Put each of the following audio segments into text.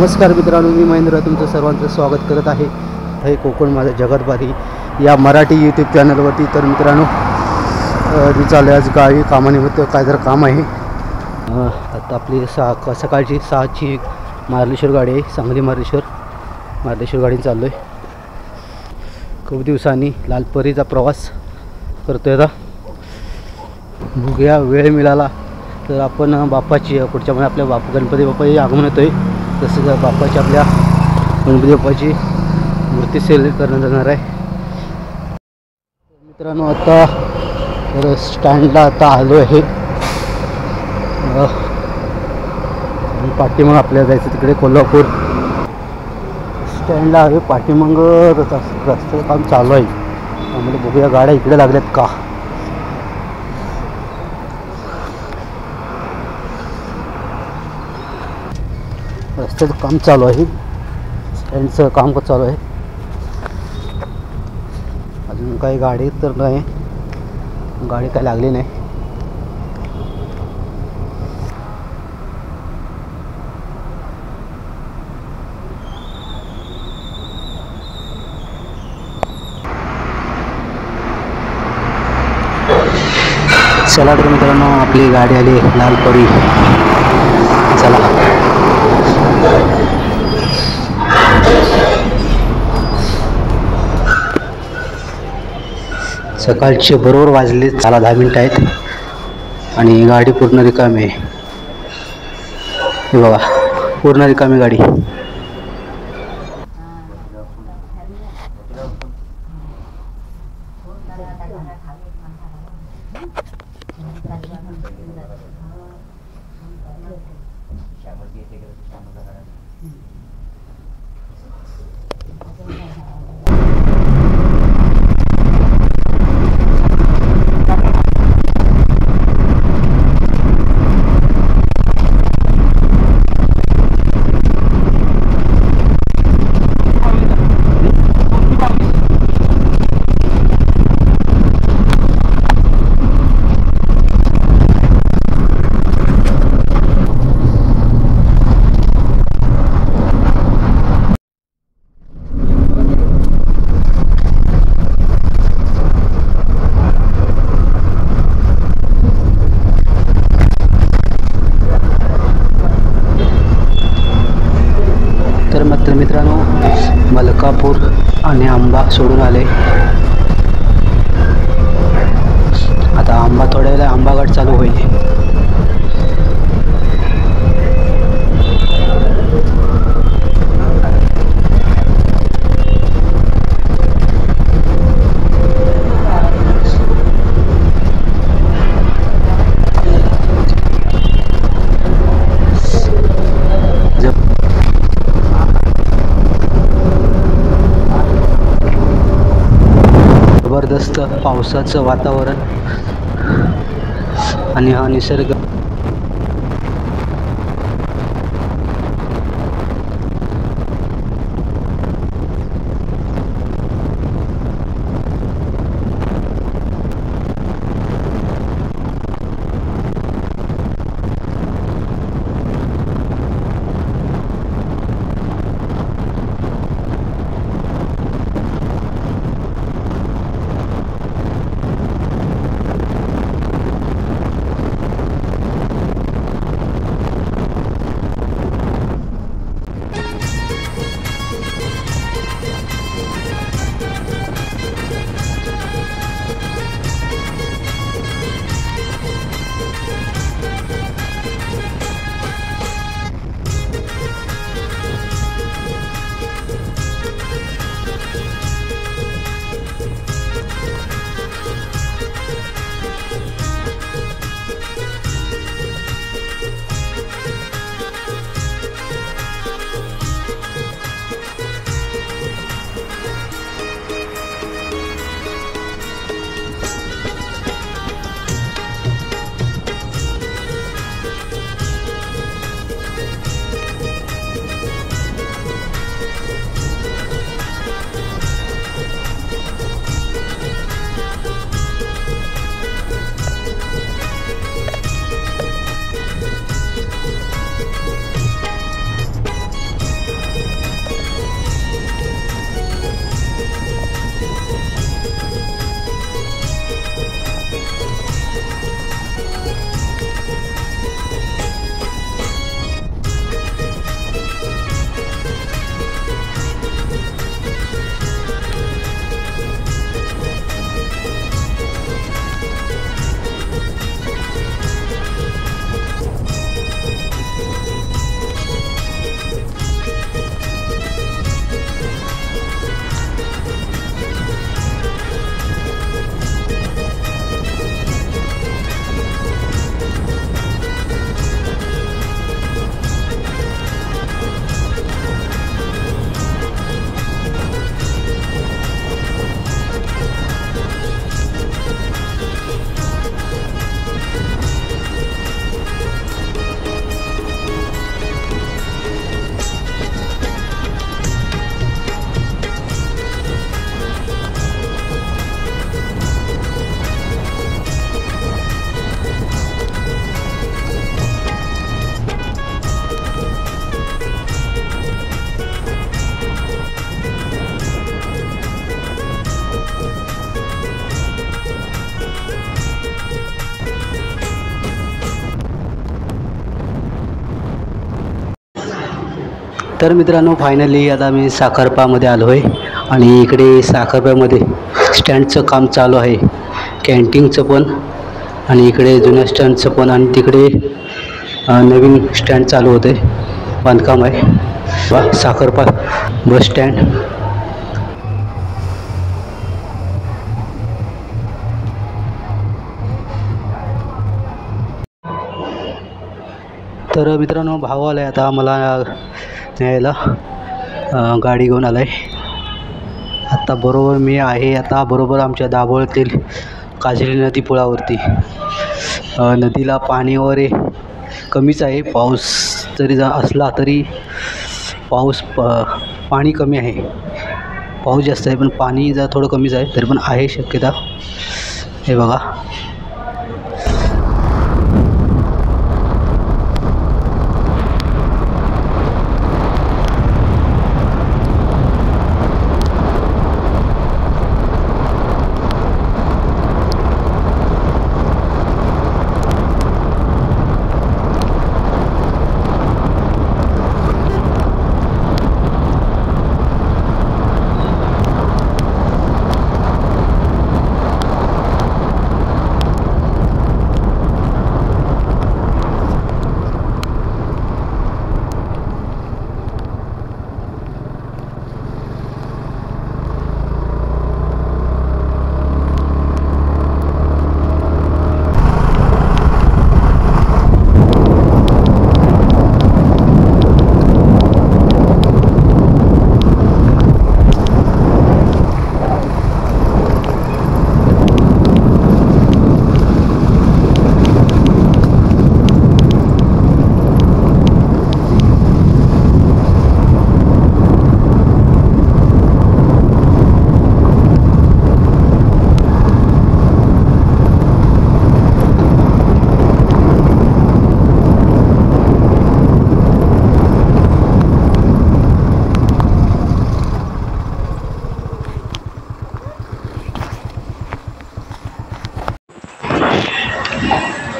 नमस्कार मित्रांनो, मी महेंद्र तुमचं सर्वांचं स्वागत करत आहे. हे कोकण माझं जगतभारी या मराठी यूट्यूब चॅनलवरती. तर मित्रांनो, मी चालू आज गावी कामानिमित्त. काय जर काम आहे. आता आपली सकाळची 6ची मार्लेश्वर गाडी आहे. सांगली मार्लेश्वर गाडीने चाललो आहे. खूप दिवसांनी लालपरीचा प्रवास करतो आहे. आता बघूया, वेळ मिळाला तर आपण बाप्पाची पुढच्या महिन्यात आपल्या गणपती बाप्पाची आगमन येतो आहे. तसंच बाप्पाची आपल्या गणपती बाप्पाची मूर्ती सेल करण्यात जाणार आहे. मित्रांनो, आता तर स्टँडला आता आलो आहे. पाठीमाग आपल्याला जायचं तिकडे कोल्हापूर स्टँडला आहे. पाठीमाग रस्त्याचं काम चालू आहे. त्यामुळे बघूया गाड्या इकडे लागल्यात का. रस्त्याचं काम चालू आहे. स्टँडचं काम चालू आहे. अजून काही गाडी तर नाही, गाडी काय लागली नाही. चला तर मित्रांनो, आपली गाडी आली लालपरी. चला. सकाळचे बरोबर वाजले. चला 10 मिनिटं आहेत आणि गाडी पूर्ण रिकामी आहे. हे बघा, पूर्ण रिकामी गाडी. तर मित्रांनो, मलकापूर आणि आंबा सोडून आले. आता आंबा थोड्या वेळा आंबाघाट चालू होईल. जबरदस्त पावसाचं वातावरण आणि हा निसर्ग. तर मित्रांनो फायनली आता मी साखरपामध्ये आलो आहे आणि इकडे साखरपामध्ये स्टँडचं काम चालू आहे, कॅन्टीनचं पण आणि इकडे जुन्या स्टँडचं पण आणि तिकडे नवीन स्टँड चालू होते, बांधकाम आहे साखरपा बस स्टँड. तर मित्रांनो भाऊ आला आहे आता मला न्यायला, गाडी घेऊन आला आहे आत्ता. बरोबर मी आहे आता बरोबर आमच्या दाभोळतील काजळी नदी पुलावरती. नदीला पाणी वगैरे कमीच आहे, पाऊस जरी असला तरी पाणी कमी आहे. पाऊस जास्त आहे पण पाणी जरा थोडं कमीच आहे, तरी पण आहे शक्यता. हे बघा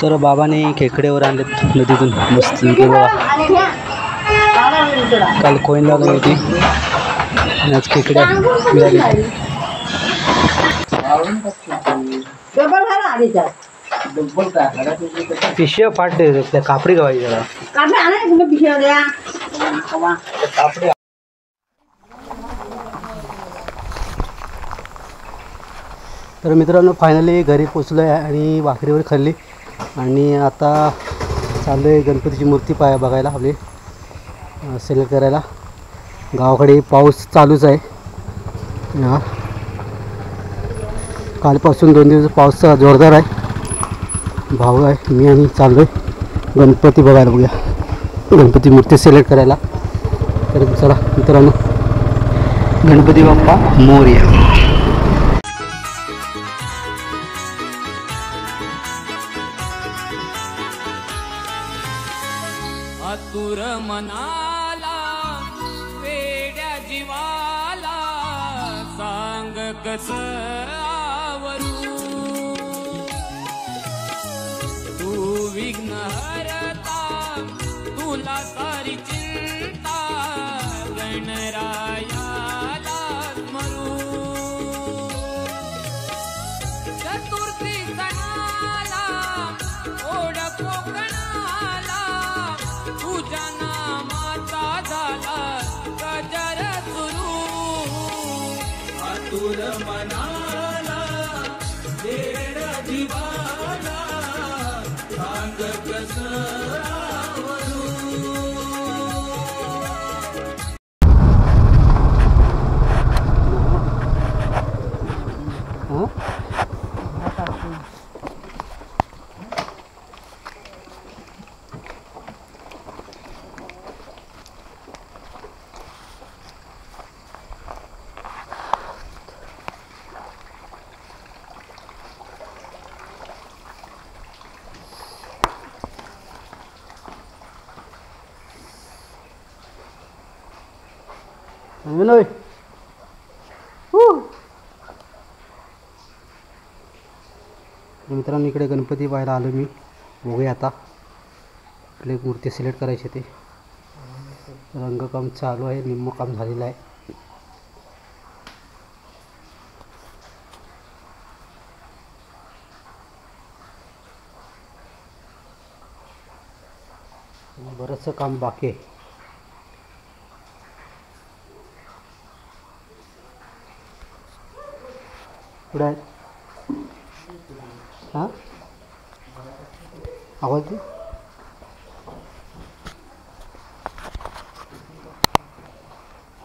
तर बाबाने खेकडेवर आणले नदीतून मस्त. बघा काल कोईन लावली होती आणि आज खेकड्या मिळाली. पिशव्या फाटते त्या कापडी गावायची जरा. तर मित्रांनो फायनली घरी पोचलो आहे आणि भाकरीवर खाल्ली आणि आता चाललो आहे गणपतीची मूर्ती बघायला, आपली सिलेक्ट करायला. गावाकडे पाऊस चालूच आहे, कालपासून 2 दिवस पाऊस जोरदार आहे. भाऊ आहे मी आणि चाललो आहे गणपती बघायला, बघूया गणपती मूर्ती सिलेक्ट करायला. तर चला मित्रांनो, गणपती बाप्पा मोरया. आतुर मनाला वेड्या जीवाला सांग कस आवरू, तू विघ्न हरता तुला सारी चिंता गणरायाला स्मरू. चतुर्थी सणाला ओढ कोकणाला तुझ्या नामाचा झाला गजर सुरू. आतुर मनाला वेड जीवाला सांग कस आवरू. विनोय मित्रांनो, इकडे गणपती पाहायला आलो मी. बघूया आता आपली मूर्ती सिलेक्ट करायची ते. रंगकाम चालू आहे, निम्म काम झालेलं आहे. बरंचसं काम बाकी आहे. कुठे आहे? हां आवाज दे.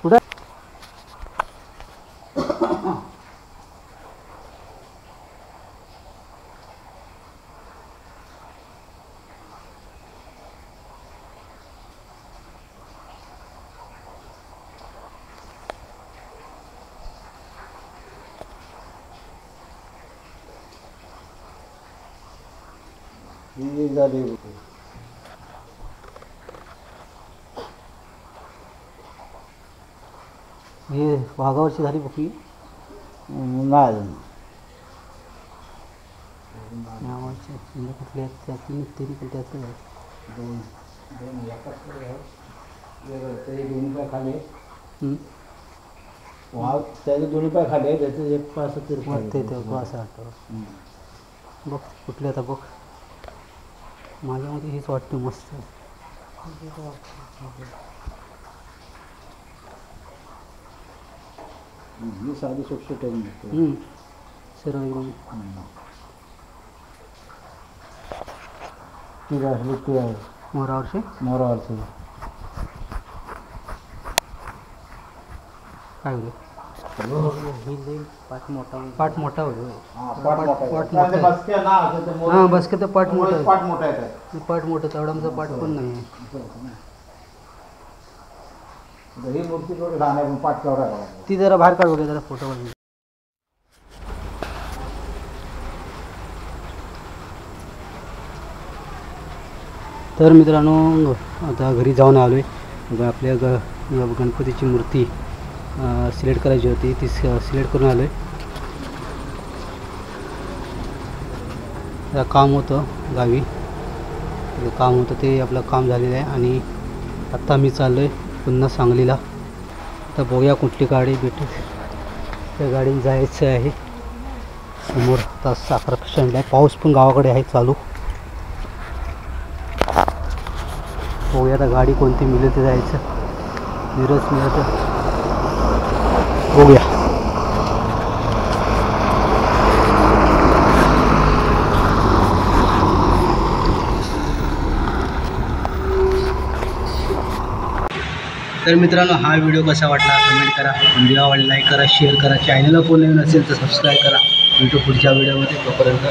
कुठे झाली हे वाघावरची झाली बघी नाही नावाचे कुठले आहेत त्या तीन त्याचं आहे. दोन दोन्ही पाय खाली वाघ त्याचे दोन्ही पाय खाली आहे, त्याचं एक पाय असं वाटते ते असं वाटतं. बघ कुठले आता बघ, माझ्यामध्ये हेच वाटते मस्त. ही साधी स्वच्छ टर्म सर्व एकदम ती असली ती आहे मोरावरचे. मोरावरची. काय होईल पाठ मोठा होईल. हां बस का, तर पाठ मोठा आहे. पाठ मोठा आहे. पाठ मोठं तेवढा आमचा पाठ पण नाही आहे. ही मूर्ती थोडी लहान आहे पण पाठ केवढा आहे. ती जरा बाहेर काढ बघा, जरा फोटो काढून. तर मित्रांनो आता घरी जाऊन आलो आहे. आपल्या गणपतीची मूर्ती सिलेक्ट करायची होती, ती सिलेक्ट करून आलो आहे. काम होतं गावी, काम होतं ते आपलं काम झालेलं आहे. आणि आत्ता मी चाललो आहे पुन्हा सांगलीला. तर बघूया कुठली गाडी भेटेल, त्या गाडीने जायचं आहे. समोर आता साखर स्टँड आहे, पाऊस पण गावाकडे आहे चालू. बघूया आता गाडी कोणती मिळेल ते जायचं. मिरज मिळत बघूया. तर मित्रांनो हा व्हिडिओ कसा वाटला कमेंट करा, व्हिडिओ आवडला लाईक करा, शेअर करा, चॅनलला कोण नवीन असेल तर सबस्क्राईब करा. भेटू पुढच्या व्हिडिओमध्ये. तोपर्यंत